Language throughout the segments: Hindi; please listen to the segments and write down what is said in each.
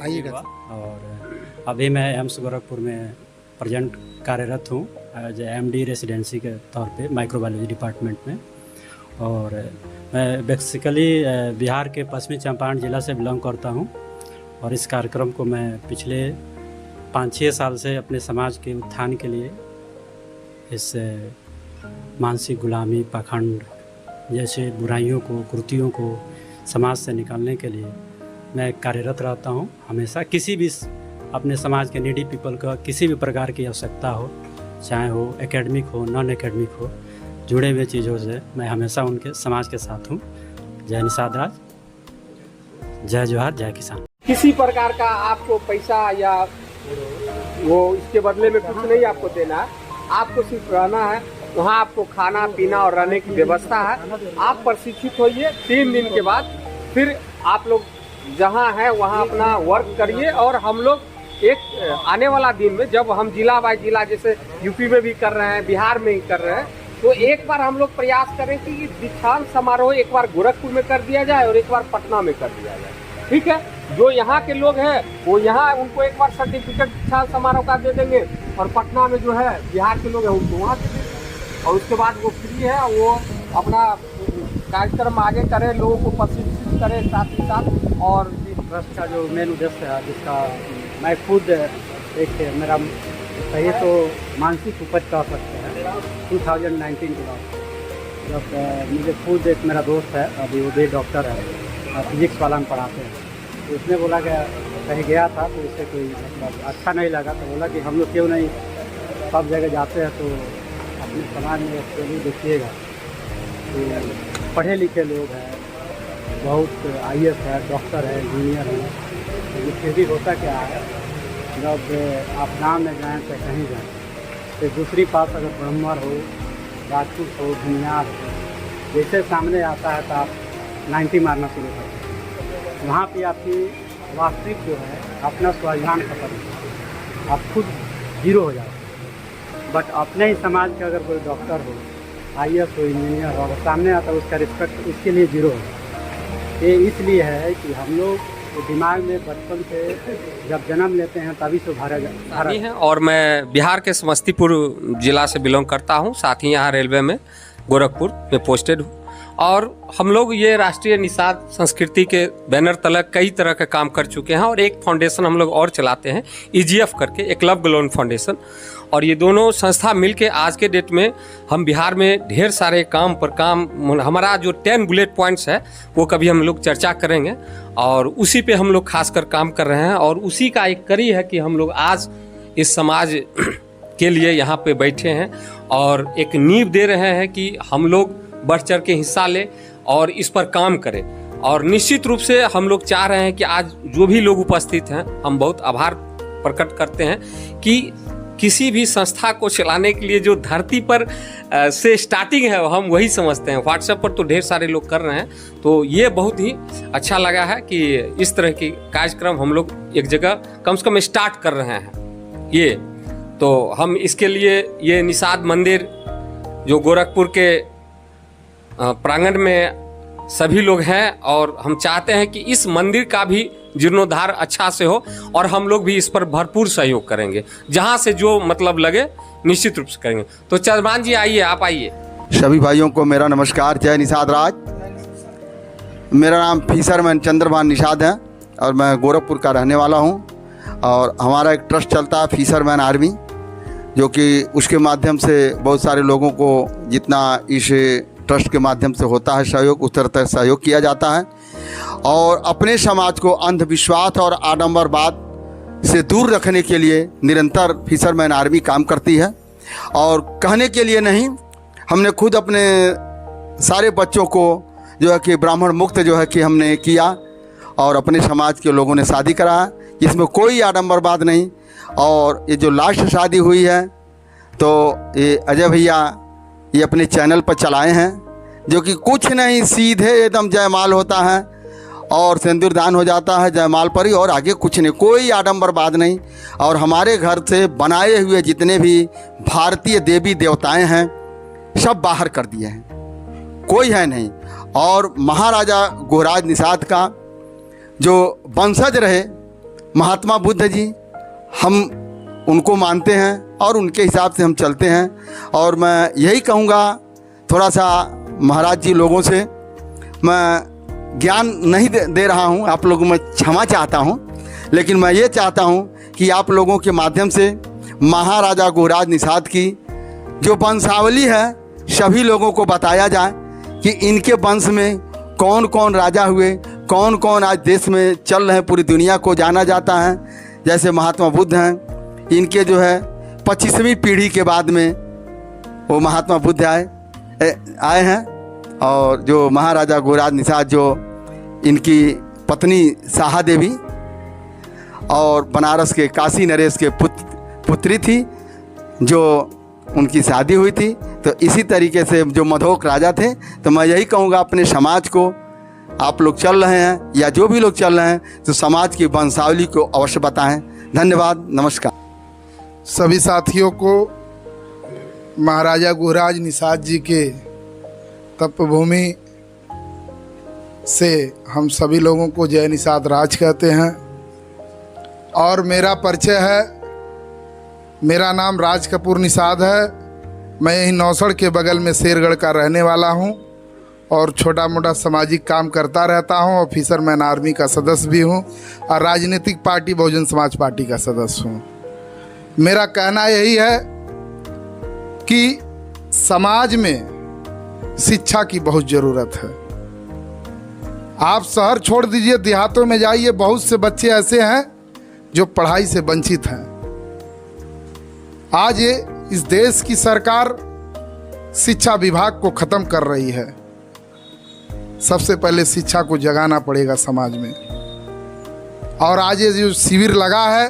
आइएगा। और अभी मैं एम्स गोरखपुर में प्रेजेंट कार्यरत हूँ एज MD रेसिडेंसी के तौर पे माइक्रोबायोलॉजी डिपार्टमेंट में। और मैं बेसिकली बिहार के पश्चिमी चंपारण ज़िला से बिलोंग करता हूँ। और इस कार्यक्रम को मैं पिछले 5-6 साल से अपने समाज के उत्थान के लिए, इस मानसिक गुलामी, पाखंड जैसे बुराइयों को, कुरीतियों को समाज से निकालने के लिए मैं कार्यरत रहता हूँ। हमेशा किसी भी अपने समाज के नीडी पीपल का किसी भी प्रकार की आवश्यकता हो, चाहे वो एकेडमिक हो, नॉन एकेडमिक हो, जुड़े हुए चीज़ों से मैं हमेशा उनके समाज के साथ हूँ। जय निषाद राज, जय जोहार, जय किसान। किसी प्रकार का आपको पैसा या वो इसके बदले में कुछ नहीं आपको देना है, आपको सिर्फ रहना है। वहाँ आपको खाना पीना और रहने की व्यवस्था है। आप प्रशिक्षित होइए, 3 दिन के बाद फिर आप लोग जहाँ हैं वहाँ अपना वर्क करिए। और हम लोग एक आने वाला दिन में जब हम जिला बाय जिला, जैसे यूपी में भी कर रहे हैं, बिहार में ही कर रहे हैं, तो एक बार हम लोग प्रयास करें कि दीक्षांत समारोह एक बार गोरखपुर में कर दिया जाए और एक बार पटना में कर दिया जाए। ठीक है, जो यहाँ के लोग हैं वो यहाँ उनको एक बार सर्टिफिकेट दीक्षांत समारोह का दे देंगे, और पटना में जो है बिहार के लोग हैं उनको वहाँ दे देंगे। और उसके बाद वो फ्री है, वो अपना कार्यक्रम आगे करें, लोगों को प्रशिक्षित करें साथ ही साथ। और ट्रस्ट का जो मेन उद्देश्य है, जिसका मैं खुद एक मेरा कहिए तो मानसिक उपज कह सकते हैं, 2019 के बाद जब मुझे खुद एक मेरा दोस्त है, अभी वो भी डॉक्टर है, फिजिक्स वाला में पढ़ाते हैं, तो उसने बोला कि कहीं गया था तो उसे कोई मतलब अच्छा नहीं लगा, तो बोला कि हम लोग क्यों नहीं सब जगह जाते हैं तो अपने समाज में एक्चुअली देखिएगा तो पढ़े लिखे लोग हैं, बहुत IAS है, डॉक्टर है, इंजीनियर है, तो फिर भी होता क्या है, जब आप गाँव में जाएँ तो कहीं जाएँ तो दूसरी बात अगर ब्राह्मण हो, राजपूत हो, भुनियार हो, जैसे सामने आता है तो आप 90 मारना शुरू करते हैं। वहाँ पे आपकी वास्तविक जो है अपना स्वाभिमान खत्म हो, आप खुद जीरो हो जाते हैं। बट अपने ही समाज के अगर कोई डॉक्टर हो, IAS हो, इंजीनियर हो, अगर सामने आता है उसका रिस्पेक्ट उसके लिए जीरो हो। ये इसलिए है कि हम लोग तो दिमाग में बचपन से जब जन्म लेते हैं तभी से भरा है। और मैं बिहार के समस्तीपुर जिला से बिलोंग करता हूँ, साथ ही यहाँ रेलवे में गोरखपुर में पोस्टेड हूँ। और हम लोग ये राष्ट्रीय निषाद संस्कृति के बैनर तले कई तरह के काम कर चुके हैं। और एक फाउंडेशन हम लोग और चलाते हैं, EGF करके, एकलव्य लोन फाउंडेशन। और ये दोनों संस्था मिलके आज के डेट में हम बिहार में ढेर सारे काम पर काम, हमारा जो 10 बुलेट पॉइंट्स है वो कभी हम लोग चर्चा करेंगे, और उसी पे हम लोग खासकर काम कर रहे हैं। और उसी का एक कड़ी है कि हम लोग आज इस समाज के लिए यहाँ पे बैठे हैं और एक नींव दे रहे हैं कि हम लोग बढ़ चढ़ के हिस्सा ले और इस पर काम करें। और निश्चित रूप से हम लोग चाह रहे हैं कि आज जो भी लोग उपस्थित हैं, हम बहुत आभार प्रकट करते हैं कि किसी भी संस्था को चलाने के लिए जो धरती पर से स्टार्टिंग है हम वही समझते हैं। व्हाट्सएप पर तो ढेर सारे लोग कर रहे हैं, तो ये बहुत ही अच्छा लगा है कि इस तरह की कार्यक्रम हम लोग एक जगह कम से कम स्टार्ट कर रहे हैं। ये तो हम इसके लिए ये निषाद मंदिर जो गोरखपुर के प्रांगण में सभी लोग हैं, और हम चाहते हैं कि इस मंदिर का भी जीर्णोद्धार अच्छा से हो, और हम लोग भी इस पर भरपूर सहयोग करेंगे, जहां से जो मतलब लगे निश्चित रूप से करेंगे। तो चंद्रभान जी आइए, आप आइए। सभी भाइयों को मेरा नमस्कार, जय निषाद राज। मेरा नाम फिशरमैन चंद्रभान निषाद है और मैं गोरखपुर का रहने वाला हूं। और हमारा एक ट्रस्ट चलता है फिशरमैन आर्मी, जो कि उसके माध्यम से बहुत सारे लोगों को जितना इस ट्रस्ट के माध्यम से होता है सहयोग, उस तरह सहयोग किया जाता है। और अपने समाज को अंधविश्वास और आडंबरवाद से दूर रखने के लिए निरंतर फिशरमैन आर्मी काम करती है। और कहने के लिए नहीं, हमने खुद अपने सारे बच्चों को जो है कि ब्राह्मण मुक्त जो है कि हमने किया, और अपने समाज के लोगों ने शादी कराया जिसमें कोई आडंबरवाद नहीं। और ये जो लास्ट शादी हुई है तो ये अजय भैया ये अपने चैनल पर चलाए हैं, जो कि कुछ नहीं, सीधे एकदम जयमाल होता है और सिंदूरदान हो जाता है जयमाल पर ही, और आगे कुछ नहीं, कोई आडंबरवाद नहीं। और हमारे घर से बनाए हुए जितने भी भारतीय देवी देवताएं हैं सब बाहर कर दिए हैं, कोई है नहीं। और महाराजा गोहराज निषाद का जो वंशज रहे महात्मा बुद्ध जी, हम उनको मानते हैं और उनके हिसाब से हम चलते हैं। और मैं यही कहूँगा, थोड़ा सा महाराज जी लोगों से मैं ज्ञान नहीं दे रहा हूँ, आप लोगों में क्षमा चाहता हूँ, लेकिन मैं ये चाहता हूँ कि आप लोगों के माध्यम से महाराजा गुहराज निषाद की जो वंशावली है सभी लोगों को बताया जाए कि इनके वंश में कौन कौन राजा हुए, कौन कौन आज देश में चल रहे हैं, पूरी दुनिया को जाना जाता है। जैसे महात्मा बुद्ध हैं, इनके जो है 25वीं पीढ़ी के बाद में वो महात्मा बुद्ध आए हैं। और जो महाराजा गुहराज निषाद जो इनकी पत्नी साहा देवी और बनारस के काशी नरेश के पुत्री थी, जो उनकी शादी हुई थी। तो इसी तरीके से जो मधोक राजा थे, तो मैं यही कहूँगा अपने समाज को, आप लोग चल रहे हैं या जो भी लोग चल रहे हैं, तो समाज की वंशावली को अवश्य बताएं। धन्यवाद, नमस्कार। सभी साथियों को महाराजा गुहराज निषाद जी के तपोभूमि से हम सभी लोगों को जय निषाद राज कहते हैं। और मेरा परिचय है, मेरा नाम राज कपूर निषाद है। मैं यही नौसड़ के बगल में शेरगढ़ का रहने वाला हूं और छोटा मोटा सामाजिक काम करता रहता हूं। ऑफिसर मैन आर्मी का सदस्य भी हूं और राजनीतिक पार्टी बहुजन समाज पार्टी का सदस्य हूं। मेरा कहना यही है कि समाज में शिक्षा की बहुत ज़रूरत है। आप शहर छोड़ दीजिए, देहातों में जाइए, बहुत से बच्चे ऐसे हैं जो पढ़ाई से वंचित हैं। आज ये इस देश की सरकार शिक्षा विभाग को खत्म कर रही है। सबसे पहले शिक्षा को जगाना पड़ेगा समाज में। और आज ये जो शिविर लगा है,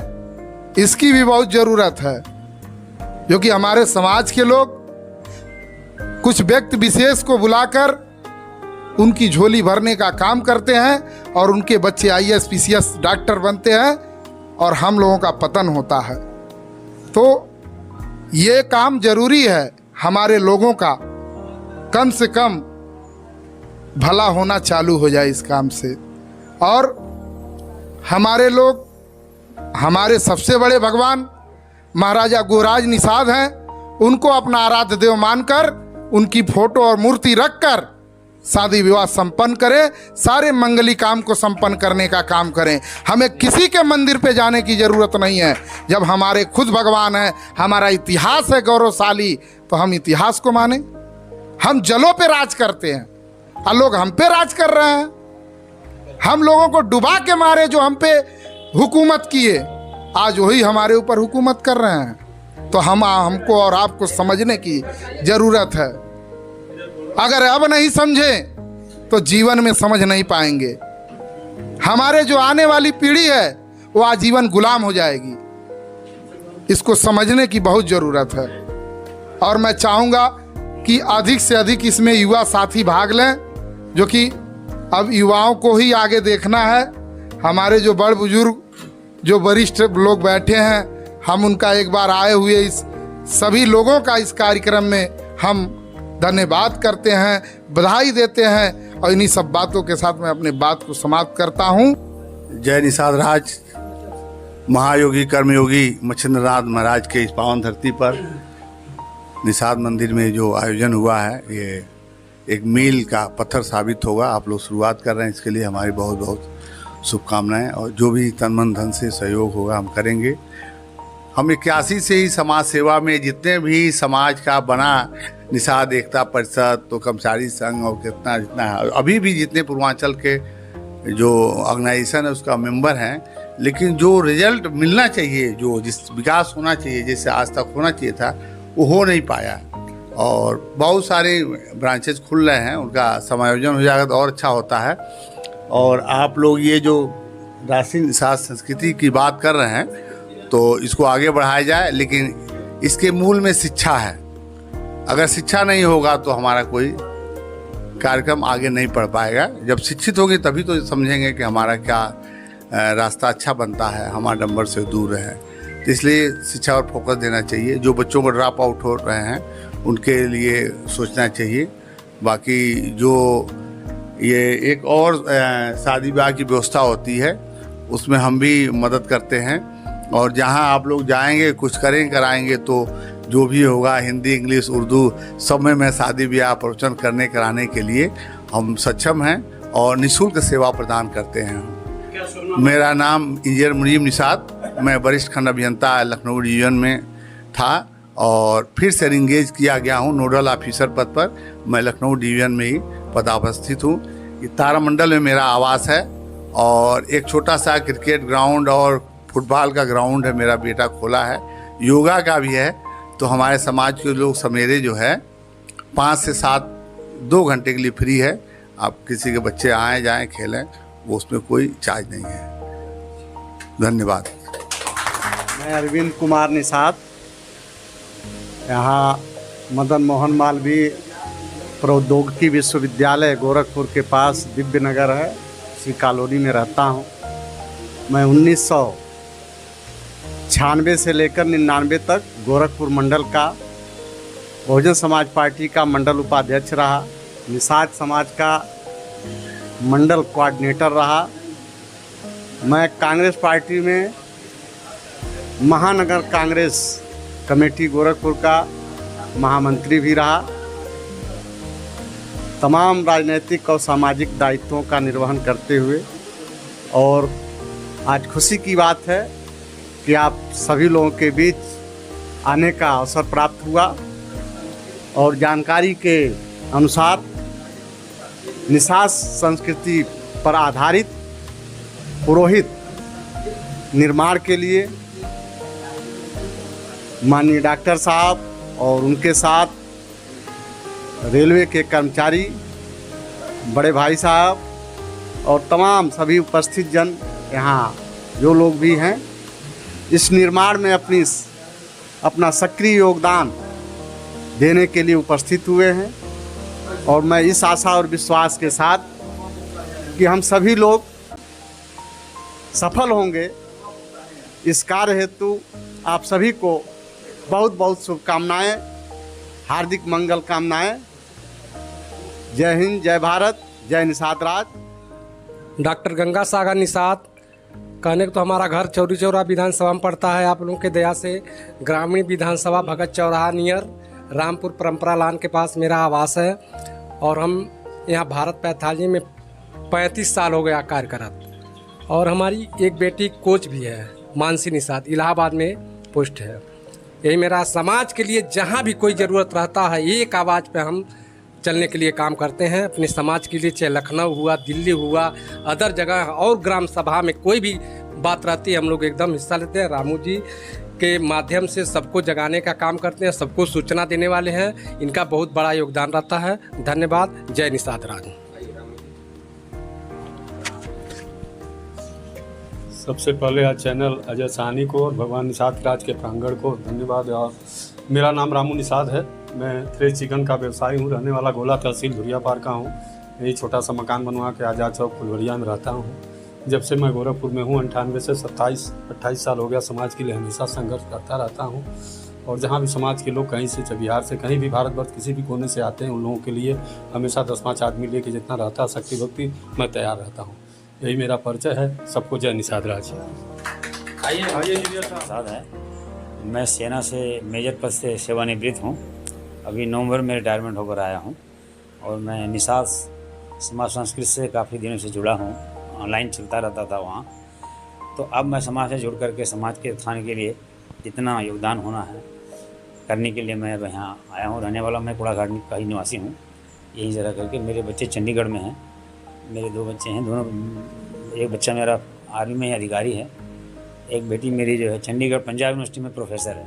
इसकी भी बहुत ज़रूरत है, क्योंकि हमारे समाज के लोग कुछ व्यक्ति विशेष को बुलाकर उनकी झोली भरने का काम करते हैं और उनके बच्चे IAS PCS डॉक्टर बनते हैं और हम लोगों का पतन होता है। तो ये काम जरूरी है, हमारे लोगों का कम से कम भला होना चालू हो जाए इस काम से। और हमारे लोग, हमारे सबसे बड़े भगवान महाराजा गुहराज निषाद हैं, उनको अपना आराध्य देव मानकर उनकी फोटो और मूर्ति रखकर शादी विवाह संपन्न करें, सारे मंगली काम को संपन्न करने का काम करें। हमें किसी के मंदिर पे जाने की ज़रूरत नहीं है। जब हमारे खुद भगवान हैं, हमारा इतिहास है गौरवशाली, तो हम इतिहास को मानें। हम जलों पे राज करते हैं और लोग हम पे राज कर रहे हैं। हम लोगों को डुबा के मारे जो हम पे हुकूमत किए, आज वही हमारे ऊपर हुकूमत कर रहे हैं। तो हमको और आपको समझने की ज़रूरत है। अगर अब नहीं समझे तो जीवन में समझ नहीं पाएंगे। हमारे जो आने वाली पीढ़ी है वो आजीवन गुलाम हो जाएगी। इसको समझने की बहुत ज़रूरत है। और मैं चाहूँगा कि अधिक से अधिक इसमें युवा साथी भाग लें, जो कि अब युवाओं को ही आगे देखना है। हमारे जो बड़ बुजुर्ग, जो वरिष्ठ लोग बैठे हैं, हम उनका एक बार आए हुए इस सभी लोगों का इस कार्यक्रम में हम धन्यवाद करते हैं, बधाई देते हैं। और इन्हीं सब बातों के साथ मैं अपने बात को समाप्त करता हूँ। जय निषाद राज। महायोगी कर्मयोगी मच्छिंद्रनाथ महाराज के इस पावन धरती पर निषाद मंदिर में जो आयोजन हुआ है, ये एक मील का पत्थर साबित होगा। आप लोग शुरुआत कर रहे हैं, इसके लिए हमारी बहुत बहुत शुभकामनाएं। और जो भी तन मन धन से सहयोग होगा हम करेंगे। हम 81 से ही समाज सेवा में जितने भी समाज का बना, निषाद एकता परिषद, तो कर्मचारी संघ और जितना है, अभी भी जितने पूर्वांचल के जो ऑर्गेनाइजेशन है उसका मेंबर हैं। लेकिन जो रिजल्ट मिलना चाहिए, जो जिस विकास होना चाहिए, जैसे आज तक होना चाहिए था, वो हो नहीं पाया। और बहुत सारे ब्रांचेज खुल रहे हैं, उनका समायोजन हो जाएगा तो और अच्छा होता है। और आप लोग ये जो राष्ट्रीय निषाद संस्कृति की बात कर रहे हैं, तो इसको आगे बढ़ाया जाए। लेकिन इसके मूल में शिक्षा है। अगर शिक्षा नहीं होगा तो हमारा कोई कार्यक्रम आगे नहीं बढ़ पाएगा। जब शिक्षित होंगे तभी तो समझेंगे कि हमारा क्या रास्ता अच्छा बनता है, हम आडंबर से दूर है। तो इसलिए शिक्षा पर फोकस देना चाहिए। जो बच्चों को ड्रॉप आउट हो रहे हैं उनके लिए सोचना चाहिए। बाकी जो ये एक और शादी ब्याह की व्यवस्था होती है, उसमें हम भी मदद करते हैं। और जहाँ आप लोग जाएंगे, कुछ करेंगे, कराएंगे, तो जो भी होगा हिंदी, इंग्लिश, उर्दू सब में मैं शादी ब्याह प्रवचन कराने के लिए हम सक्षम हैं और निःशुल्क सेवा प्रदान करते हैं। मेरा नाम इंजीनियर मुनीम निषाद, मैं वरिष्ठ खंड अभियंता लखनऊ डिवीजन में था और फिर से इंगेज किया गया हूँ नोडल ऑफिसर पद पर। मैं लखनऊ डिवीजन में ही पदावस्थित हूँ। ये तारामंडल में मेरा आवास है और एक छोटा सा क्रिकेट ग्राउंड और फुटबॉल का ग्राउंड है, मेरा बेटा खोला है। योगा का भी है। तो हमारे समाज के लोग सवेरे जो है 5 से 7 2 घंटे के लिए फ्री है। आप किसी के बच्चे आएँ जाएँ खेलें, वो उसमें कोई चार्ज नहीं है। धन्यवाद। मैं अरविंद कुमार निषाद, यहाँ मदन मोहन मालवीय प्रौद्योगिकी विश्वविद्यालय गोरखपुर के पास दिव्य नगर है, इसी कॉलोनी में रहता हूँ। मैं 1996 से लेकर 99 तक गोरखपुर मंडल का बहुजन समाज पार्टी का मंडल उपाध्यक्ष रहा, निषाद समाज का मंडल कोऑर्डिनेटर रहा। मैं कांग्रेस पार्टी में महानगर कांग्रेस कमेटी गोरखपुर का महामंत्री भी रहा। तमाम राजनीतिक और सामाजिक दायित्वों का निर्वहन करते हुए, और आज खुशी की बात है कि आप सभी लोगों के बीच आने का अवसर प्राप्त हुआ। और जानकारी के अनुसार निषाद संस्कृति पर आधारित पुरोहित निर्माण के लिए माननीय डॉक्टर साहब और उनके साथ रेलवे के कर्मचारी, बड़े भाई साहब और तमाम सभी उपस्थित जन, यहाँ जो लोग भी हैं, इस निर्माण में अपना सक्रिय योगदान देने के लिए उपस्थित हुए हैं। और मैं इस आशा और विश्वास के साथ कि हम सभी लोग सफल होंगे, इस कार्य हेतु आप सभी को बहुत बहुत शुभकामनाएं, हार्दिक मंगल कामनाएं। जय हिंद, जय भारत, जय निषाद राज। डॉक्टर गंगा सागर निषाद, कहने को तो हमारा घर चौरी चौरा विधानसभा में पड़ता है। आप लोगों के दया से ग्रामीण विधानसभा भगत चौराहा नियर रामपुर परंपरा लान के पास मेरा आवास है। और हम यहाँ भारत पैथालजी में 35 साल हो गया कार्य करत। और हमारी एक बेटी कोच भी है, मानसी निषाद, इलाहाबाद में पोस्ट है। यही मेरा समाज के लिए जहाँ भी कोई ज़रूरत रहता है, एक आवाज़ पे हम चलने के लिए काम करते हैं अपने समाज के लिए। चाहे लखनऊ हुआ, दिल्ली हुआ, अदर जगह और ग्राम सभा में कोई भी बात रहती है, हम लोग एकदम हिस्सा लेते हैं। रामू जी के माध्यम से सबको जगाने का काम करते हैं, सबको सूचना देने वाले हैं। इनका बहुत बड़ा योगदान रहता है। धन्यवाद। जय निषाद राज। सबसे पहले आज चैनल अजय साहनी को और भगवान निषाद राज के प्रांगण को धन्यवाद। और मेरा नाम रामू निषाद है, मैं फ्रेश चिकन का व्यवसायी हूँ, रहने वाला गोला तहसील धुरियापार का हूँ। यही छोटा सा मकान बनवा के आज़ाद चौक फुलवरिया में रहता हूँ। जब से मैं गोरखपुर में हूँ 98 से 27-28 साल हो गया, समाज के लिए हमेशा संघर्ष करता रहता हूँ। और जहाँ भी समाज के लोग कहीं से, चाहे बिहार से, कहीं भी भारतवर्ष किसी भी कोने से आते हैं, उन लोगों के लिए हमेशा 10-5 आदमी लेके जितना रहता है शक्ति भक्ति, मैं तैयार रहता हूँ। यही मेरा परिचय है। सबको जय निषाद राज। निषाद है, मैं सेना से मेजर पद से सेवानिवृत्त हूँ। अभी नवंबर में रिटायरमेंट होकर आया हूँ। और मैं निषाद समाज संस्कृति से काफ़ी दिनों से जुड़ा हूँ, ऑनलाइन चलता रहता था वहाँ। तो अब मैं समाज से जुड़ करके समाज के उत्थान के लिए जितना योगदान होना है करने के लिए मैं अब यहाँ आया हूँ। रहने वाला मैं कूड़ाघाट का ही निवासी हूँ, यही जरा करके। मेरे बच्चे चंडीगढ़ में हैं, मेरे 2 बच्चे हैं, दोनों, एक बच्चा मेरा आर्मी में अधिकारी है, एक बेटी मेरी जो है चंडीगढ़ पंजाब यूनिवर्सिटी में प्रोफेसर है।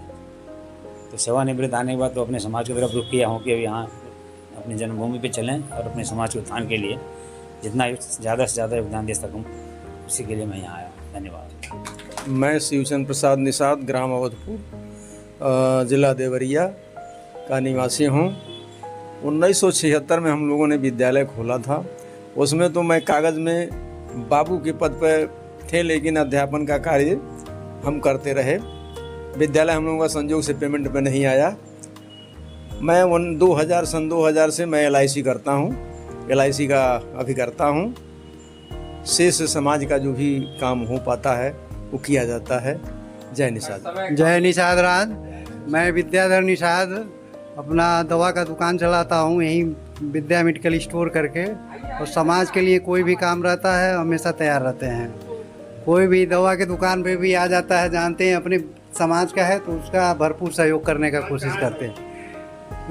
तो सेवानिवृत्त आने के बाद तो अपने समाज की तरफ रुख किया हूँ कि अब यहाँ अपनी जन्मभूमि पे चलें और अपने समाज के उत्थान के लिए जितना ज़्यादा से ज़्यादा योगदान दे सकूँ, उसी के लिए मैं यहाँ आया हूँ। धन्यवाद। मैं शिवचंद्र प्रसाद निषाद, ग्राम अवधपुर, जिला देवरिया का निवासी हूँ। 1976 में हम लोगों ने विद्यालय खोला था। उसमें तो मैं कागज़ में बाबू के पद पर थे, लेकिन अध्यापन का कार्य हम करते रहे। विद्यालय हम लोगों का संयोग से पेमेंट पे नहीं आया। मैं सन 2000 से मैं LIC करता हूँ, LIC का अभी करता हूँ। शेष समाज का जो भी काम हो पाता है वो किया जाता है। जय निषाद। जय निषाद राज। मैं विद्याधर निषाद अपना दवा का दुकान चलाता हूँ यहीं विद्या मेडिकल स्टोर करके, और समाज के लिए कोई भी काम रहता है हमेशा तैयार रहते हैं। कोई भी दवा के दुकान पे भी आ जाता है, जानते हैं अपने समाज का है तो उसका भरपूर सहयोग करने का कोशिश करते हैं।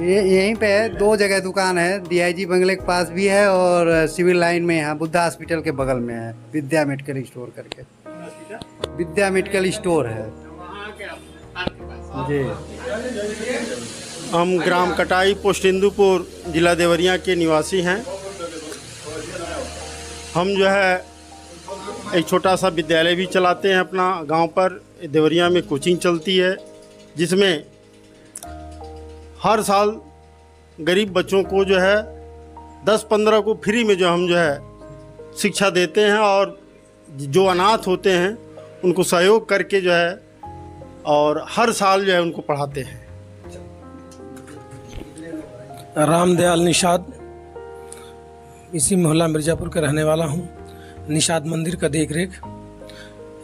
ये यहीं पे है, 2 जगह दुकान है, DIG बंगले के पास भी है और सिविल लाइन में यहाँ बुद्धा हॉस्पिटल के बगल में है विद्या मेडिकल स्टोर करके। विद्या मेडिकल स्टोर है जी। हम ग्राम कटाई पोस्ट इंदुपुर जिला देवरिया के निवासी हैं। हम जो है एक छोटा सा विद्यालय भी चलाते हैं अपना गांव पर। देवरिया में कोचिंग चलती है जिसमें हर साल गरीब बच्चों को जो है 10-15 को फ्री में जो हम जो है शिक्षा देते हैं, और जो अनाथ होते हैं उनको सहयोग करके जो है और हर साल जो है उनको पढ़ाते हैं। रामदयाल निषाद, इसी मोहल्ला मिर्ज़ापुर का रहने वाला हूँ। निषाद मंदिर का देखरेख,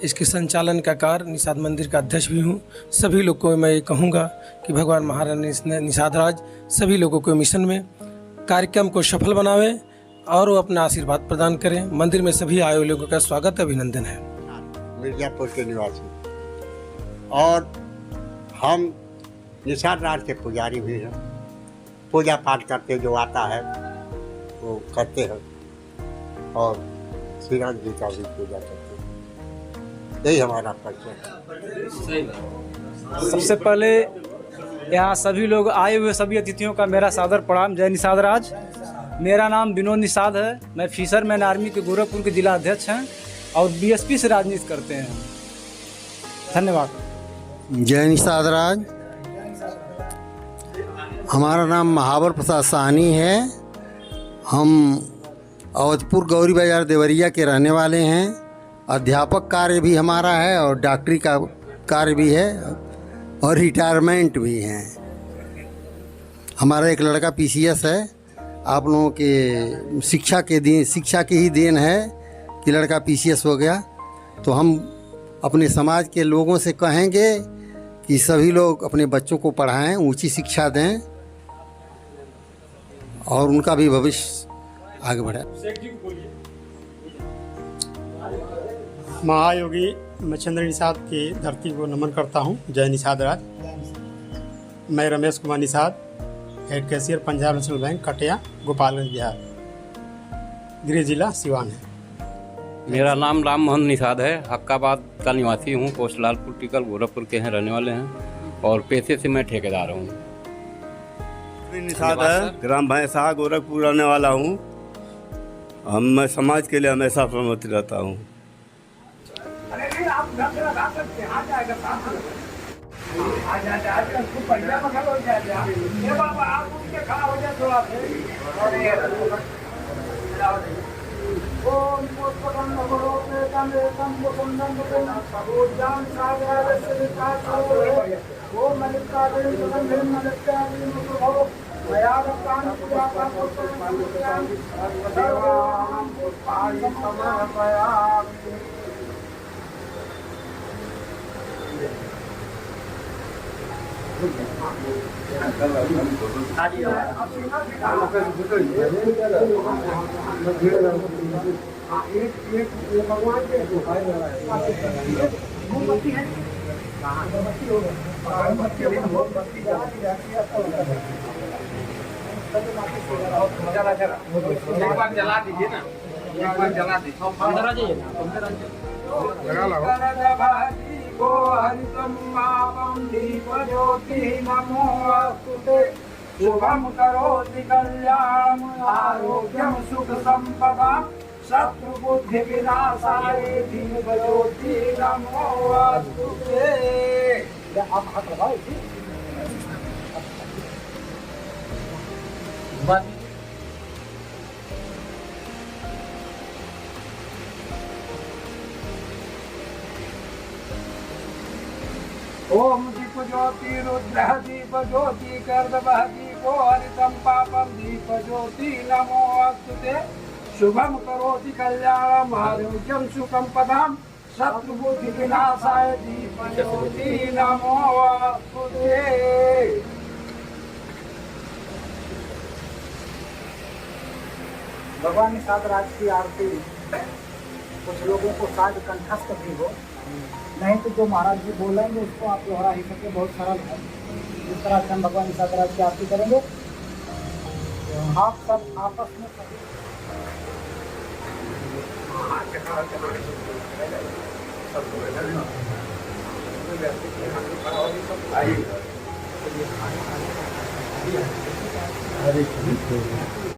इसके संचालन का कार्य, निषाद मंदिर का अध्यक्ष भी हूँ। सभी लोग को मैं ये कहूँगा कि भगवान महारानी निषाद राज सभी लोगों को मिशन में कार्यक्रम को सफल बनावे और वो अपना आशीर्वाद प्रदान करें। मंदिर में सभी आए हुए लोगों का स्वागत अभिनंदन है। मिर्ज़ापुर के निवासी और हम निषाद राज के पुजारी भी हैं। पूजा पाठ करते जो आता है वो करते हैं और श्री राम जी का भी पूजा करते हैं। यही हमारा परिचय है। सबसे पहले यहाँ सभी लोग आए हुए सभी अतिथियों का मेरा सादर प्रणाम। जय निषाद राज। मेरा नाम विनोद निषाद है। मैं फिशरमैन आर्मी के गोरखपुर के जिला अध्यक्ष हैं और BSP से राजनीति करते हैं। धन्यवाद। जय निषाद राज। हमारा नाम महावर प्रसाद साहनी है। हम अवधपुर गौरी बाजार देवरिया के रहने वाले हैं। अध्यापक कार्य भी हमारा है और डॉक्टरी का कार्य भी है और रिटायरमेंट भी है। हमारा एक लड़का PCS है। आप लोगों के शिक्षा की ही देन है कि लड़का PCS हो गया। तो हम अपने समाज के लोगों से कहेंगे कि सभी लोग अपने बच्चों को पढ़ाएं, ऊंची शिक्षा दें और उनका भी भविष्य आगे बढ़े। महायोगी मच्छिंद्र निषाद की धरती को नमन करता हूँ। जय निषाद राज। मैं Ramesh Kumar Nishad, head cashier Punjab national bank कटिया, गोपालगंज, बिहार। गृह जिला सिवान है। मेरा नाम राम मोहन निषाद है। हक्काबाद का निवासी हूँ। पोस्ट लालपुर टिकल गोरखपुर के हैं रहने वाले हैं और पेशे से मैं ठेकेदार हूँ। निषाद है, ग्राम भैंसा गोरखपुर रहने वाला हूँ। मैं समाज के लिए हमेशा प्रमोद रहता हूँ। जला दीजिए ना, एक बार जला दीजिए। अंदर आ जाइए को हरितम दीप ज्योति नमोस्तुते शुभम करोति कल्याण आरोग्यम सुख संपदा शत्रु बुद्धि विनाशाय दीप ज्योति नमोस्तुते। ओम दीप ज्योति रुद्र दीप ज्योति कर्दभ दीपो हरितम पापम दीप ज्योति नमोस्तुते शुभम करोति कल्याणम आरोग्यम सुखम पदम शत्रुबुद्धि विनाशाय दीपज्योति नमोस्तुते। भगवान निषाद राज की आरती कुछ लोगों को शायद कंठस्थ भी हो, नहीं तो जो महाराज जी बोलेंगे उसको आप दोहरा ही सके, बहुत सरल है। जिस तरह से हम भगवान निषाद राज की आरती करेंगे, आप सब आपस में